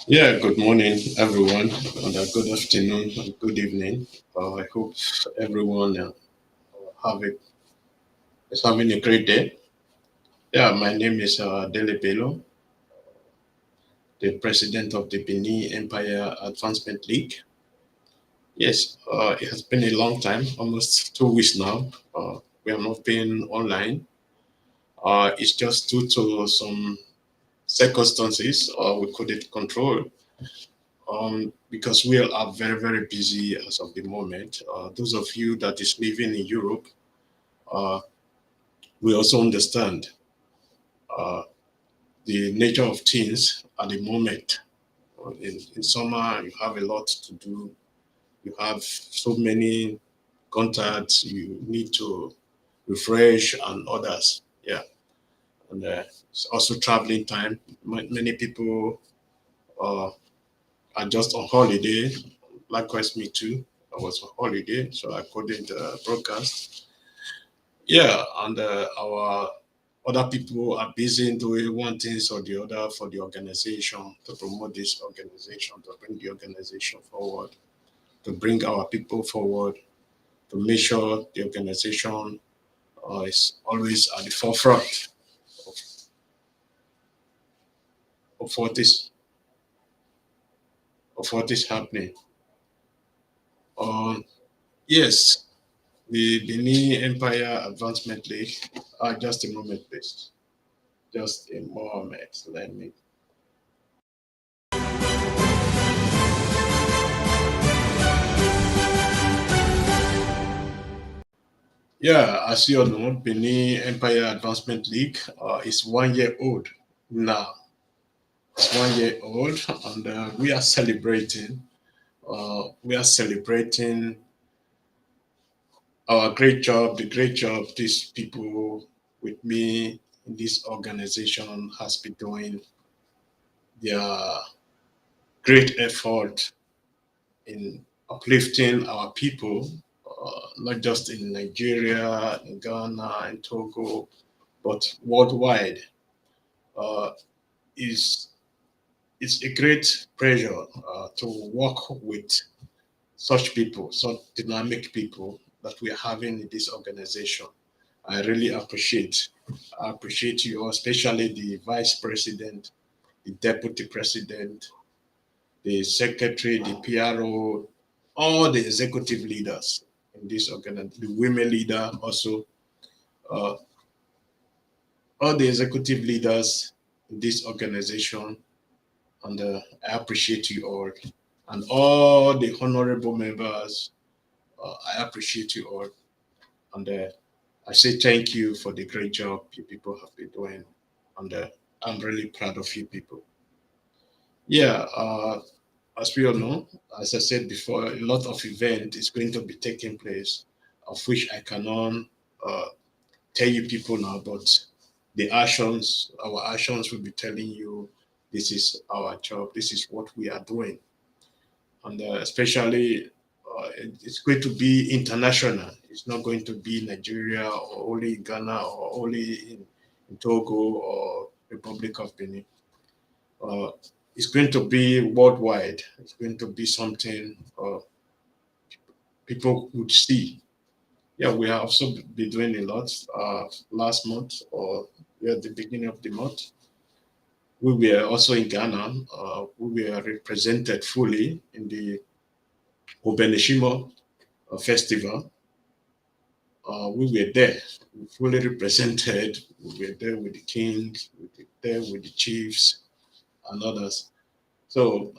Yeah, good morning, everyone, and good afternoon and good evening. I hope everyone is having a great day. Yeah, my name is Dele Bello, the president of the Benin Empire Advancement League. Yes, it has been a long time, almost 2 weeks now. We have not been online. It's just due to some circumstances we couldn't control. Because we are very, very busy as of the moment. Those of you that is living in Europe, uh, we also understand uh, the nature of things at the moment. In summer, you have a lot to do. You have so many contacts you need to refresh and others. Yeah. And it's also traveling time. Many people uh, are just on holiday. Likewise, me too. I was on holiday, so I couldn't broadcast. Yeah, and our other people are busy doing one thing or the other for the organization to promote this organization, to bring the organization forward, to bring our people forward, to make sure the organization is always at the forefront of, of what is of what is happening. Um, yes, the Benin Empire Advancement League. Just a moment, please. Just a moment. Let me. Yeah, as you all know, Benin Empire Advancement League is 1 year old now. It's 1 year old, and we are celebrating. We are celebrating our great job, the great job these people with me in this organization has been doing. Their great effort in uplifting our people, not just in Nigeria, in Ghana, in Togo, but worldwide. Uh, is it's a great pleasure to work with such people, such dynamic people that we are having in this organization. I really appreciate. I appreciate you all, especially the vice president, the deputy president, the secretary, the PRO, all the executive leaders in this organization, the women leader also, uh, all the executive leaders in this organization, and I appreciate you all. And all the honorable members, I appreciate you all. And I say thank you for the great job you people have been doing. And I'm really proud of you people. Yeah, as we all know, as I said before, a lot of event is going to be taking place, of which I cannot uh, tell you people now, but our actions will be telling you this is our job, this is what we are doing. And especially, it's going to be international. It's not going to be Nigeria or only in Ghana or only in Togo or Republic of Benin. Uh, it's going to be worldwide. It's going to be something people would see. Yeah, we have also been doing a lot. Last month or at the beginning of the month, we were also in Ghana. We were represented fully in the Obeneshimo festival. We were there, fully represented. We were there with the kings, we were there with the chiefs and others. So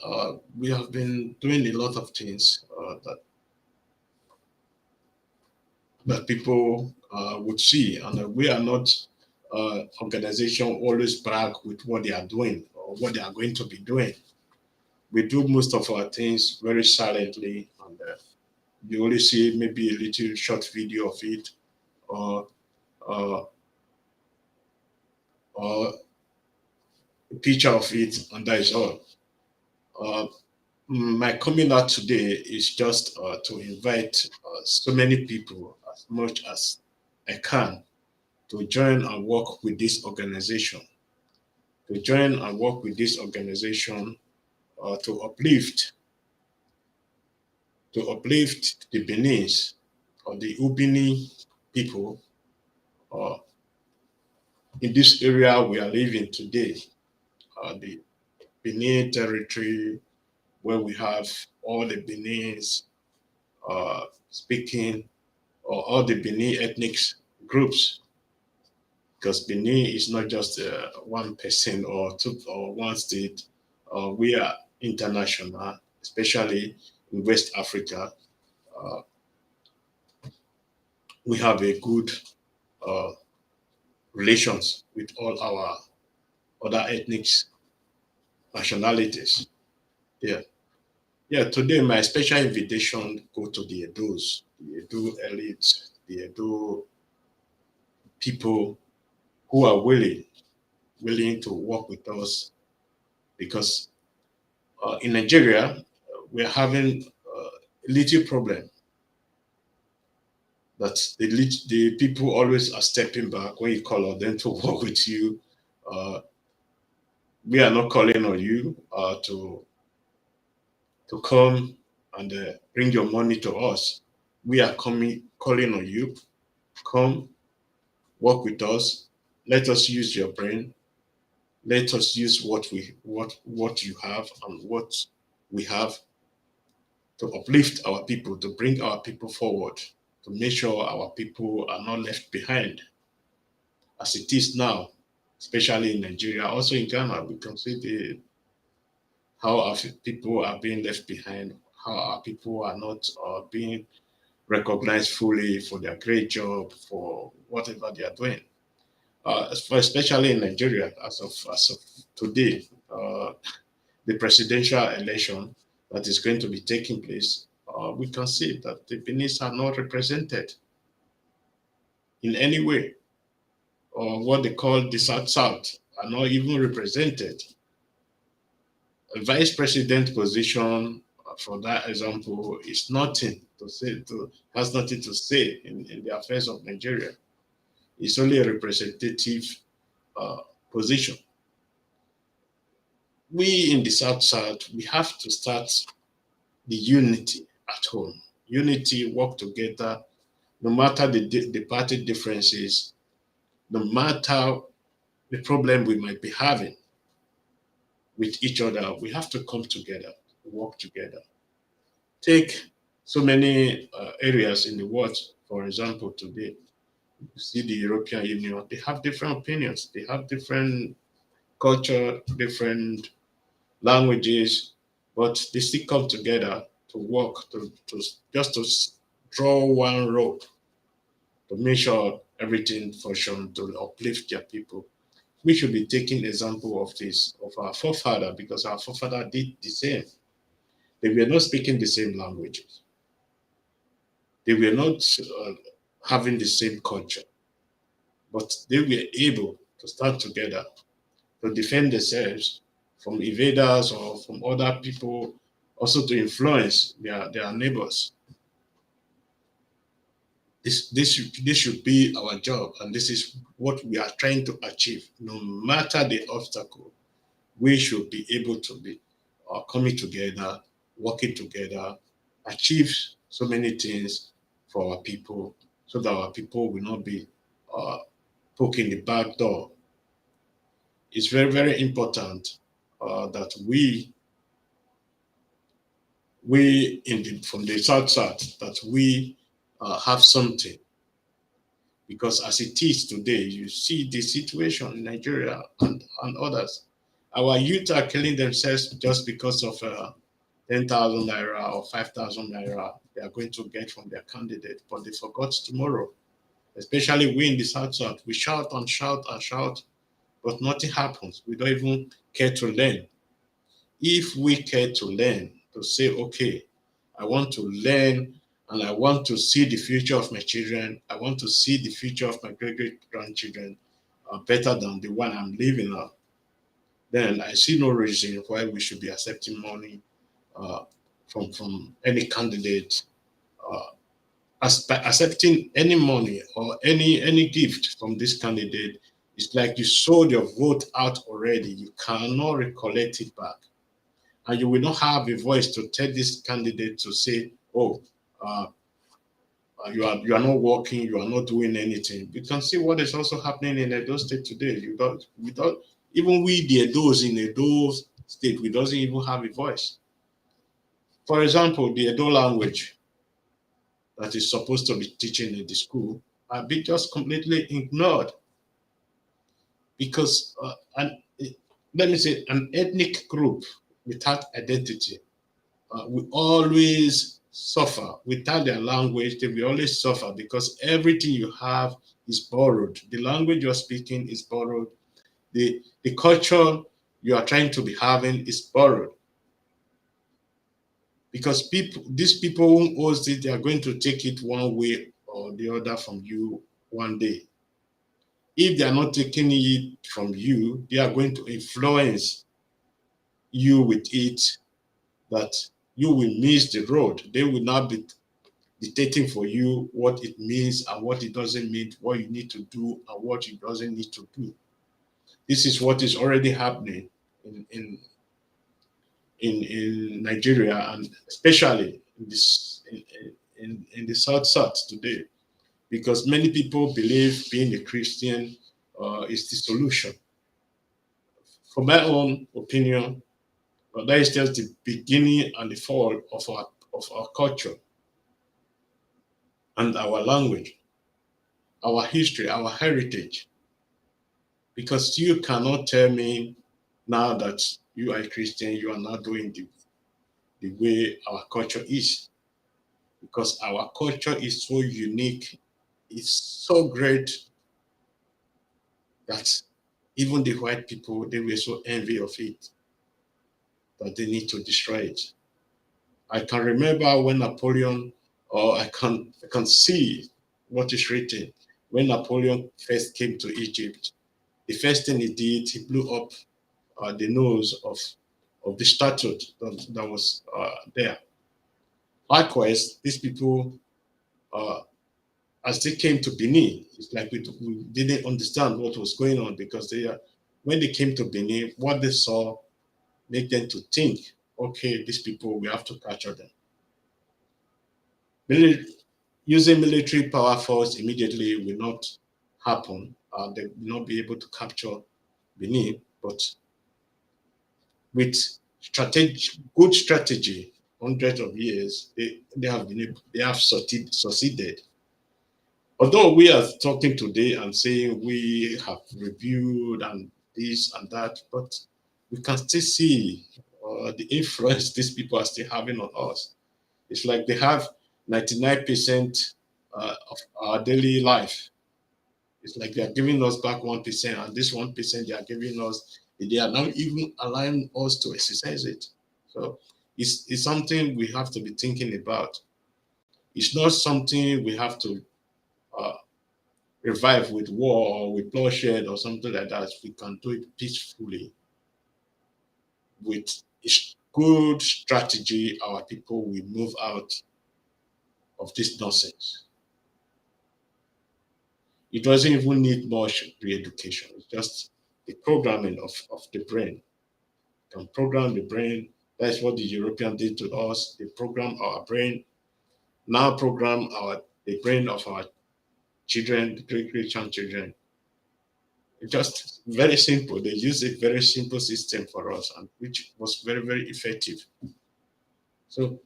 we have been doing a lot of things that people would see, and we are not organization always brag with what they are doing or what they are going to be doing. We do most of our things very silently, and you only see maybe a little short video of it, or uh, or a picture of it, and that is all. Uh, my coming out today is just to invite so many people as much as I can to join and work with this organization, to uplift the Benin's or the Ubini people uh, in this area we are living today, the Benin territory, where we have all the Benins speaking, or all the Benin ethnic groups, because Benin is not just one person or two or one state. We are international, especially in West Africa. Uh, we have a good uh, relations with all our other ethnic nationalities. Yeah. Yeah, today my special invitation go to the Edos, the Edo elites, the Edo people who are willing to work with us, because in Nigeria we're having a little problem that the people always are stepping back when you call on them to work with you. Uh, we are not calling on you to come and bring your money to us. We are calling on you. Come work with us. Let us use your brain. Let us use what you have and what we have to uplift our people, to bring our people forward, to make sure our people are not left behind as it is now, especially in Nigeria. Also in Ghana, we can see how our people are being left behind, how our people are not being recognized fully for their great job, for whatever they are doing. Especially in Nigeria, as of today, the presidential election that is going to be taking place, we can see that the Benin are not represented in any way, or what they call the South South are not even represented. A vice president position, for that example, is nothing to say to has nothing to say in the affairs of Nigeria. It's only a representative uh, position. We in the South South, we have to start the unity at home. Unity, work together, no matter the party differences, no matter the problem we might be having with each other, we have to come together, work together. Take so many areas in the world, for example, today, you see the European Union, they have different opinions, they have different culture, different languages, but they still come together to work, to just to draw one rope to make sure everything functions to uplift their people. We should be taking example of this, of our forefather, because our forefather did the same. They were not speaking the same languages. They were not having the same culture, but they were able to stand together to defend themselves from invaders or from other people, also to influence their neighbors. This should be our job, and this is what we are trying to achieve. No matter the obstacle, we should be able to be coming together, working together, achieve so many things for our people, so that our people will not be poking the back door. It's very, very important that we from the south that we have something, because as it is today, you see the situation in Nigeria and others. Our youth are killing themselves just because of 10,000 naira or 5,000 naira they are going to get from their candidate, but they forgot tomorrow. Especially we in the south, we shout and shout and shout, but nothing happens. We don't even care to learn. If we care to learn, to say, okay, I want to learn and I want to see the future of my children, I want to see the future of my great great grandchildren better than the one I'm living now, then I see no reason why we should be accepting money uh, from any candidate. Uh, Accepting any money or any gift from this candidate is like you sold your vote out already. You cannot recollect it back, and you will not have a voice to tell this candidate to say, "Oh, uh, you are not working, you are not doing anything." You can see what is also happening in Edo State today. We don't even we the Edos in Edo State, we doesn't even have a voice. For example, the Edo language that is supposed to be teaching in the school are being just completely ignored because let me say an ethnic group without identity will always suffer. Without their language, they will always suffer because everything you have is borrowed. The language you're speaking is borrowed. The culture you are trying to be having is borrowed. Because these people who owns it, they are going to take it one way or the other from you one day. If they are not taking it from you, they are going to influence you with it, that you will miss the road. They will not be dictating for you what it means and what it doesn't mean, what you need to do and what you doesn't need to do. This is what is already happening in Nigeria, and especially in the South today, because many people believe being a Christian is the solution. From my own opinion, that is just the beginning and the fall of our culture and our language, our history, our heritage. Because you cannot tell me now that you are a Christian, you are not doing the way our culture is. Because our culture is so unique, it's so great that even the white people, they were so envy of it that they need to destroy it. I can remember when Napoleon, or I can see what is written. When Napoleon first came to Egypt, the first thing he did, he blew up the nose of the statue that was there. Likewise, these people, uh, as they came to Benin, it's like we didn't understand what was going on, because when they came to Benin, what they saw made them to think, okay, these people, we have to capture them. Using military power force immediately will not happen. They will not be able to capture Benin, but with good strategy, hundreds of years, they have succeeded. Although we are talking today and saying we have reviewed and this and that, but we can still see the influence these people are still having on us. It's like they have 99% of our daily life. It's like they are giving us back 1%, and this 1% they are giving us, they are now even allowing us to exercise it. So it's something we have to be thinking about. It's not something we have to uh, revive with war or with bloodshed or something like that. We can do it peacefully. with good strategy, our people will move out of this nonsense. It doesn't even need much re-education. It's just the programming of the brain. You can program the brain. That's what the European did to us. They program our brain. Now program the brain of our children, the great Christian children. It's just very simple. They use a very simple system for us, and which was very, very effective. So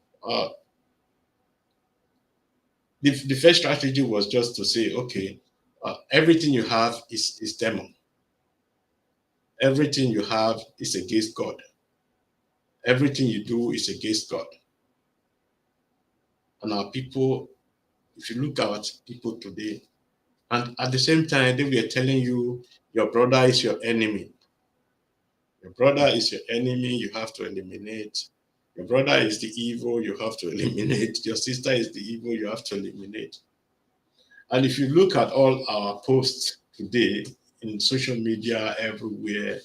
the first strategy was just to say, okay, everything you have is demon. Everything you have is against God. Everything you do is against God. And our people, if you look at people today, and at the same time, they were telling you your brother is your enemy. Your brother is your enemy, you have to eliminate. Your brother is the evil, you have to eliminate. Your sister is the evil, you have to eliminate. And if you look at all our posts today in social media, everywhere,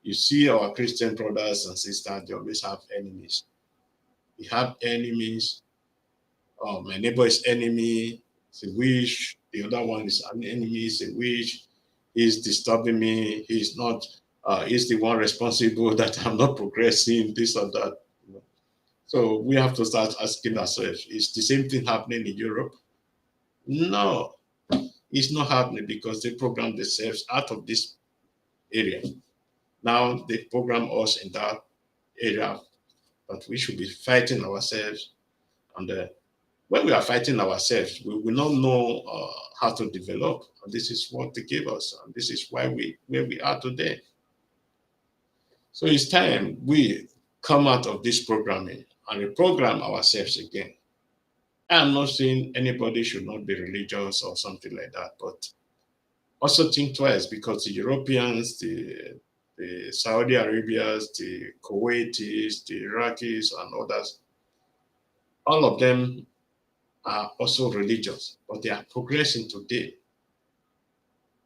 you see our Christian brothers and sisters, they always have enemies. We have enemies. Oh, my neighbor is enemy, it's a witch. The other one is an enemy, it's a witch. He's disturbing me. He's not, he's the one responsible that I'm not progressing, this or that. So we have to start asking ourselves, is the same thing happening in Europe? No, it's not happening because they program themselves out of this area. Now they program us in that area, but we should be fighting ourselves. And when we are fighting ourselves, we will not know how to develop. And this is what they gave us, and this is why where we are today. So it's time we come out of this programming and reprogram ourselves again. I'm not saying anybody should not be religious or something like that, but also think twice because the Europeans, the Saudi Arabians, the Kuwaitis, the Iraqis, and others, all of them are also religious, but they are progressing today.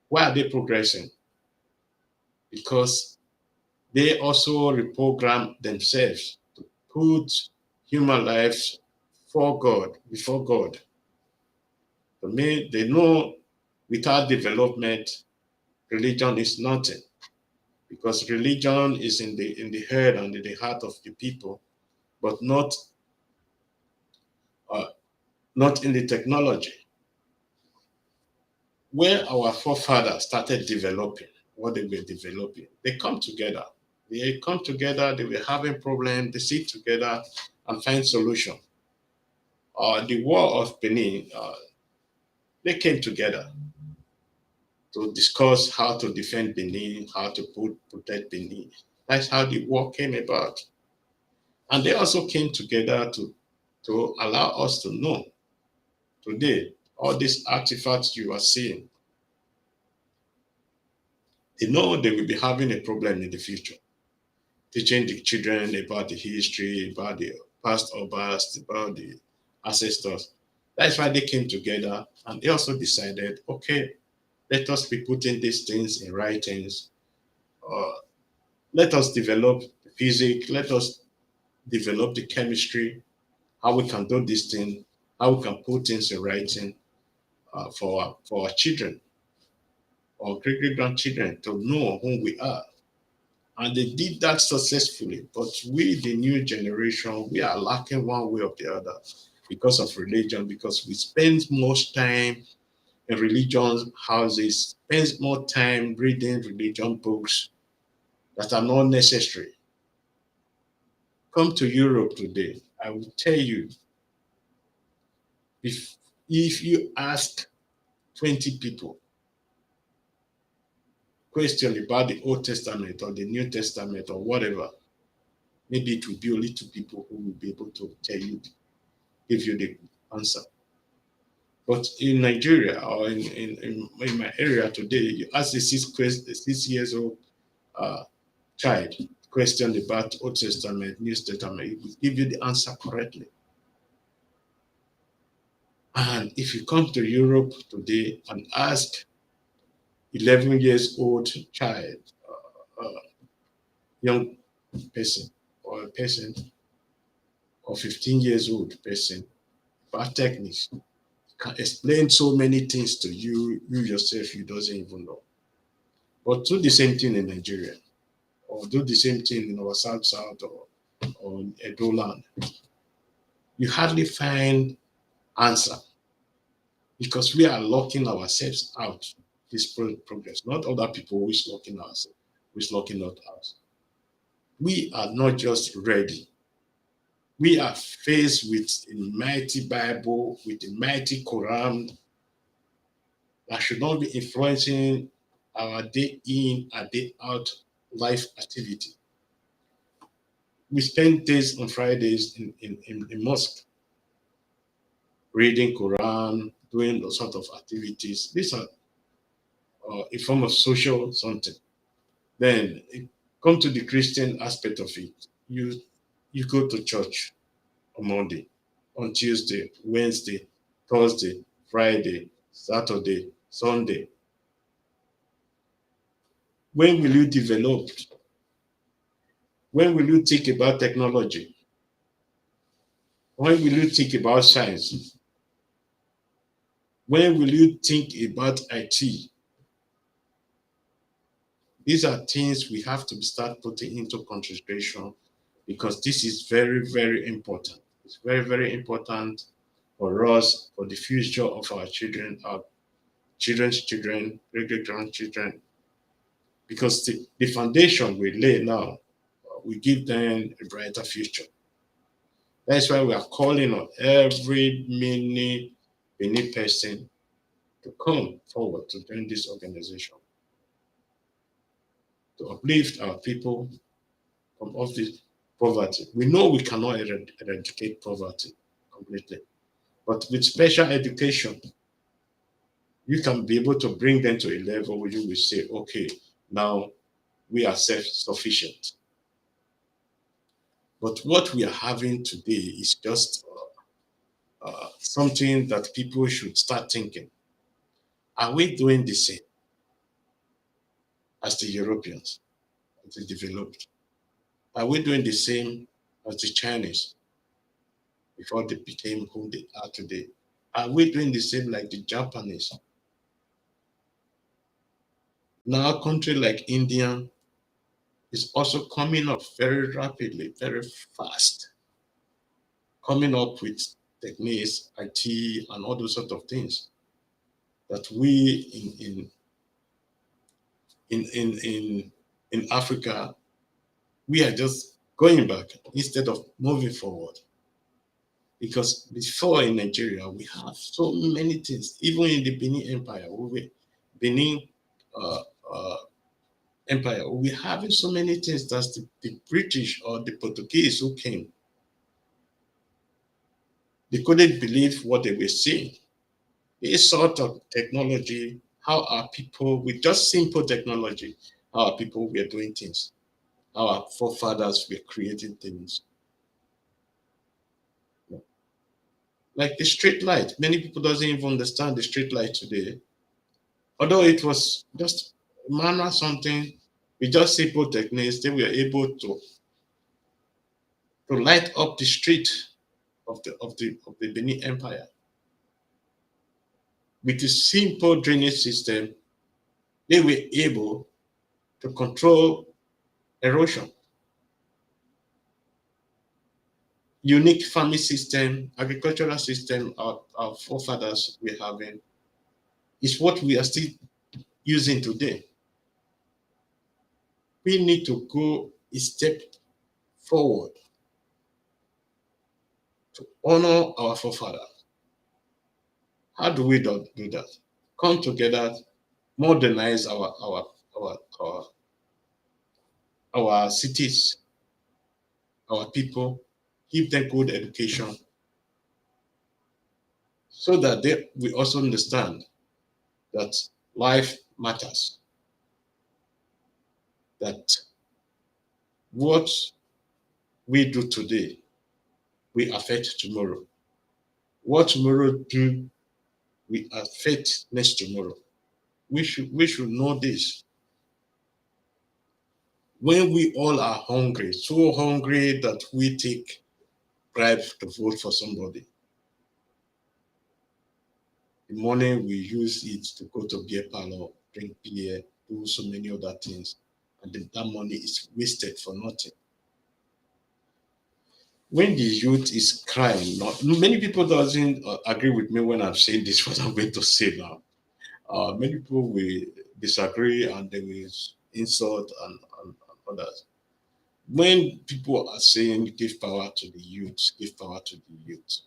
Why are they progressing? Because they also reprogram themselves to put human lives for God, before God. For me, they know without development, religion is nothing. Because religion is in the head and in the heart of the people, but uh, not in the technology. Where our forefathers started developing what they were developing, they come together. They come together, they were having problems, they sit together and find solution. The war of Benin, they came together to discuss how to defend Benin, how to protect Benin. That's how the war came about. And they also came together to allow us to know today all these artifacts you are seeing. They know they will be having a problem in the future, teaching the children about the history, about the past Obas, about the ancestors. That's why they came together and they also decided, okay, let us be putting these things in writings. Uh, let us develop the physics, let us develop the chemistry, how we can do this thing, how we can put things in writing for our children or great great grandchildren to know who we are. And they did that successfully. But we, the new generation, we are lacking one way or the other because of religion, because we spend most time in religion houses, spend more time reading religion books that are not necessary. Come to Europe today, I will tell you, if you ask 20 people question about the Old Testament or the New Testament or whatever, maybe it will be only two people who will be able to tell you, give you the answer. But in Nigeria or in my area today, you ask a 6 years old child question about Old Testament, New Testament, it will give you the answer correctly. And if you come to Europe today and ask 11 years old child, young person or a person or 15 years old person about techniques can explain so many things to you, you yourself, you doesn't even know. But do the same thing in Nigeria, or do the same thing in our South or Edo land. You hardly find answer because we are locking ourselves out this progress, not other people who is locking ourselves, who is locking out us. We are not just ready. We are faced with a mighty Bible, with a mighty Quran that should not be influencing our day in and day out life activity. We spend days on Fridays in mosque, reading Quran, doing those sort of activities. These are a form of social something. Then come to the Christian aspect of it. You go to church on Monday, on Tuesday, Wednesday, Thursday, Friday, Saturday, Sunday. When will you develop? When will you think about technology? When will you think about science? When will you think about IT? These are things we have to start putting into consideration because this is very, very important. It's very, very important for us, for the future of our children, our children's children, great grandchildren, because the foundation we lay now will give them a brighter future. That's why we are calling on every mini person to come forward to join this organization, to uplift our people from off this poverty. We know we cannot eradicate poverty completely, but with special education, you can be able to bring them to a level where you will say, okay, now we are self-sufficient. But what we are having today is just something that people should start thinking. Are we doing the same as the Europeans, as the developed? Are we doing the same as the Chinese before they became who they are today? Are we doing the same like the Japanese? Now, a country like India is also coming up very rapidly, very fast, coming up with techniques, IT, and all those sort of things that we in Africa, we are just going back instead of moving forward. Because before in Nigeria, we have so many things, even in the Benin Empire, Benin uh, uh, Empire, we having so many things that the British or the Portuguese who came, they couldn't believe what they were seeing. This sort of technology, how our people, with just simple technology, how our people were doing things, how our forefathers were creating things. Like the street light, many people doesn't even understand the street light today. Although it was just manual something, with just simple techniques, they were able to light up the street of the Benin Empire. With a simple drainage system, they were able to control erosion. Unique farming system, agricultural system our forefathers were having is what we are still using today. We need to go a step forward to honor our forefathers. How do we do that? Come together, modernize our our cities, our people, give them good education, so that they we also understand that life matters. That what we do today will affect tomorrow. What tomorrow do will affect next tomorrow. We should know this. When we all are hungry, so hungry that we take bribe to vote for somebody, the money we use it to go to beer parlor, drink beer, do so many other things, and then that money is wasted for nothing. When the youth is crying, many people doesn't agree with me when I'm saying this, what I'm going to say now. Many people will disagree and they will insult and others. When people are saying give power to the youth, give power to the youth,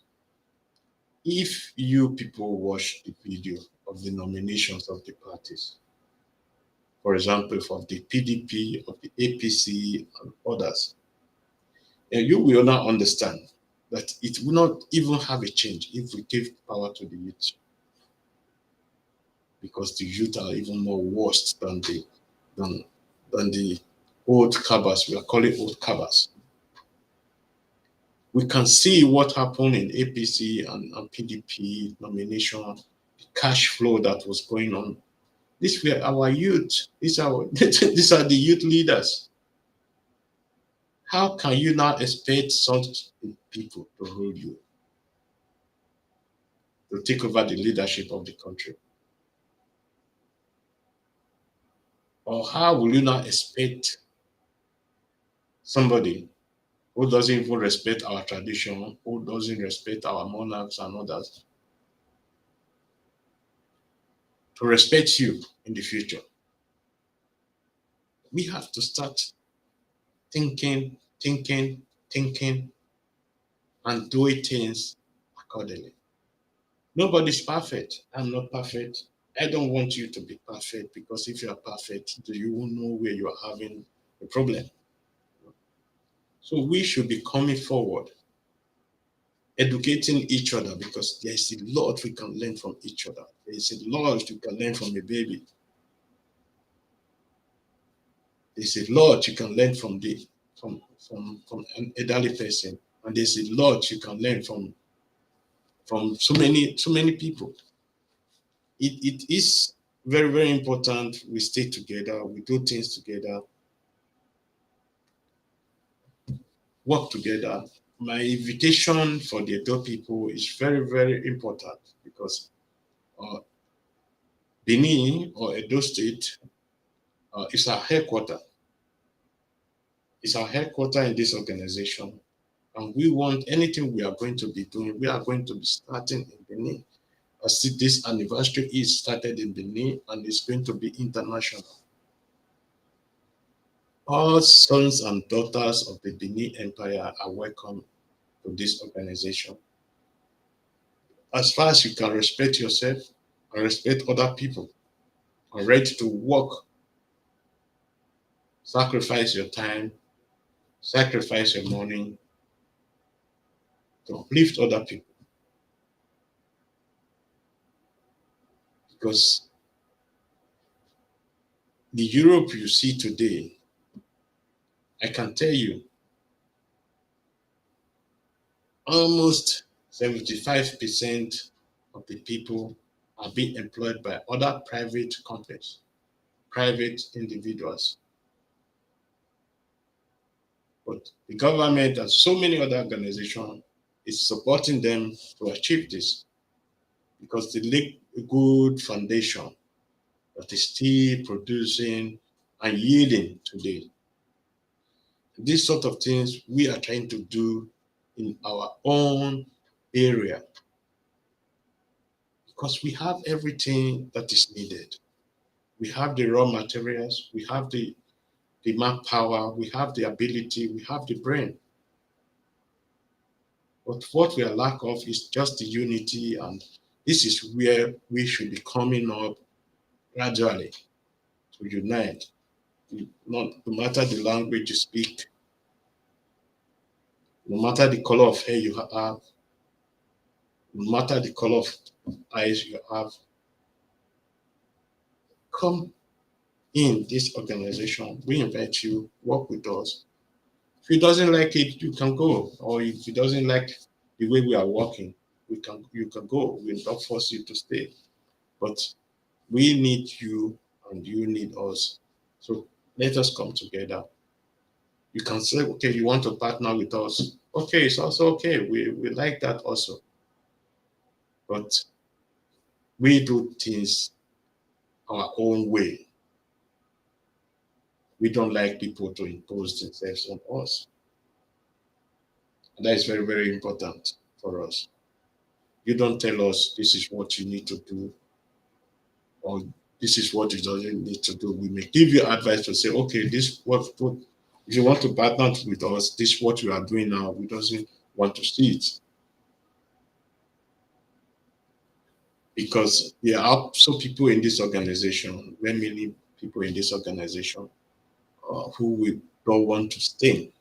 if you people watch the video of the nominations of the parties, for example, of the PDP, of the APC, and others, and you will now understand that it will not even have a change if we give power to the youth, because the youth are even more worse than than the old cabas. We are calling old cabas. We can see what happened in APC and PDP nomination, the cash flow that was going on. These were our youth. These are the youth leaders. How can you now expect such people to rule you, to take over the leadership of the country? Or how will you now expect somebody who doesn't even respect our tradition, who doesn't respect our monarchs and others, to respect you in the future? We have to start thinking, and doing things accordingly. Nobody's perfect. I'm not perfect. I don't want you to be perfect, because if you are perfect, you will know where you are having a problem. So we should be coming forward, educating each other, because there is a lot we can learn from each other. There is a lot you can learn from a baby. There's a lot you can learn from an elderly person, and there's a lot you can learn from so many people. It is very, very important we stay together, we do things together, work together. My invitation for the adult people is very, very important, because uh, Benin or Edo State is our headquarter. It's our headquarter in this organization. And we want anything we are going to be doing, we are going to be starting in Benin. As this anniversary is started in Benin and it's going to be international. All sons and daughters of the Benin Empire are welcome to this organization. As far as you can respect yourself and respect other people, are ready to work, sacrifice your time, sacrifice your money to uplift other people. Because the Europe you see today, I can tell you, almost 75% of the people are being employed by other private companies, private individuals. But the government and so many other organizations is supporting them to achieve this, because they lay a good foundation that is still producing and yielding today. These sort of things we are trying to do in our own area, because we have everything that is needed. We have the raw materials, we have the manpower, we have the ability, we have the brain. But what we are lack of is just the unity, and this is where we should be coming up gradually to unite. No matter the language you speak, no matter the color of hair you have, no matter the color of eyes you have, come in this organization. We invite you, work with us. If you doesn't like it, you can go. Or if you doesn't like the way we are working, you can go. We'll not force you to stay. But we need you and you need us. So let us come together. You can say, okay, you want to partner with us. Okay, it's also okay. We like that also. But we do things our own way. We don't like people to impose themselves on us. And that is very, very important for us. You don't tell us this is what you need to do or this is what you don't need to do. We may give you advice to say, okay, this what if you want to partner with us, this is what you are doing now. We doesn't want to see it. Because there are also people in this organization, very many people in this organization who we don't want to stay.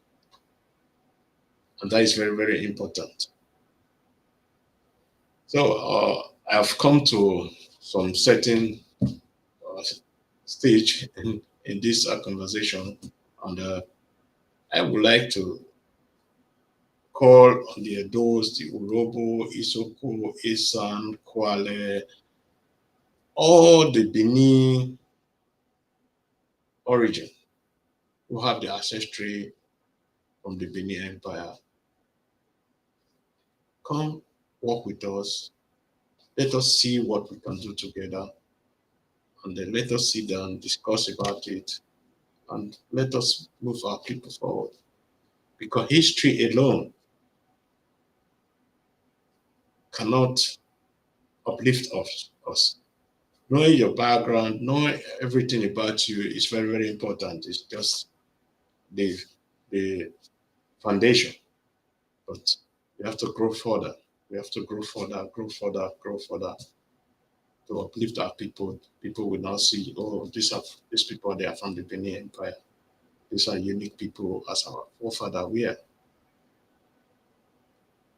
And that is very, very important. So I've come to some certain stage in this conversation, and I would like to call on the Edos, the Urobo, Isoko, Isan, Kwale, all the Benin origin who have the ancestry from the Benin Empire. Come work with us. Let us see what we can do together. And then let us sit down, discuss about it, and let us move our people forward. Because history alone cannot uplift us. Knowing your background, knowing everything about you is very, very important. It's just the the foundation. But we have to grow further. We have to grow further, grow further, grow further to uplift our people. People will now see, oh, these people, they are from the Benin Empire. These are unique people as our forefather were.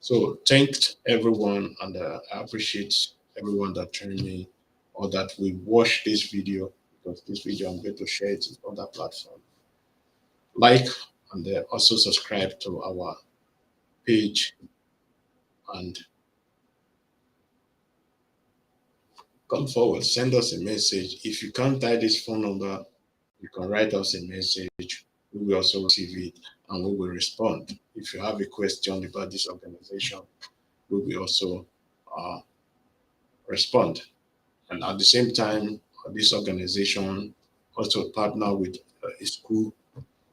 So thanks everyone, and I appreciate everyone that joined me or that will watch this video, because this video I'm going to share it on other platform. Like and also subscribe to our page and come forward. Send us a message. If you can't type this phone number, you can write us a message. We will also receive it and we will respond. If you have a question about this organization, we will also uh, respond. And at the same time, this organization also partner with a school.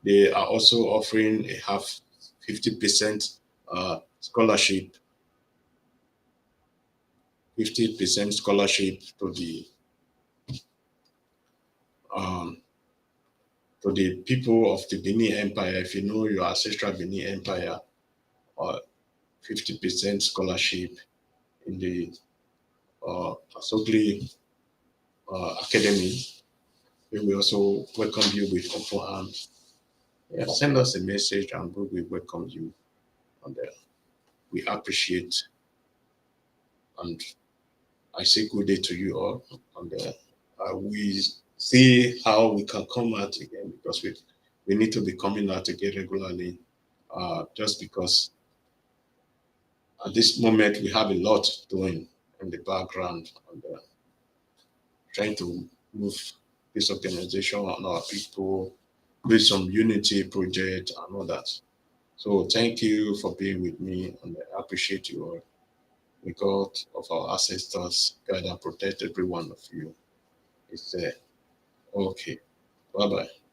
They are also offering a half 50% scholarship, 50% scholarship um, to the people of the Benin Empire. If you know your ancestral Benin Empire, or 50% scholarship in the Asogli Academy. We will also welcome you with open arms. Yeah, send us a message and we will welcome you. And we appreciate, and I say good day to you all. And we see how we can come out again, because we need to be coming out again regularly, just because at this moment we have a lot doing in the background, and trying to move this organization and our people with some unity project and all that. So thank you for being with me, and I appreciate you all. The God of our ancestors guide and protect every one of you. It's okay. Bye bye.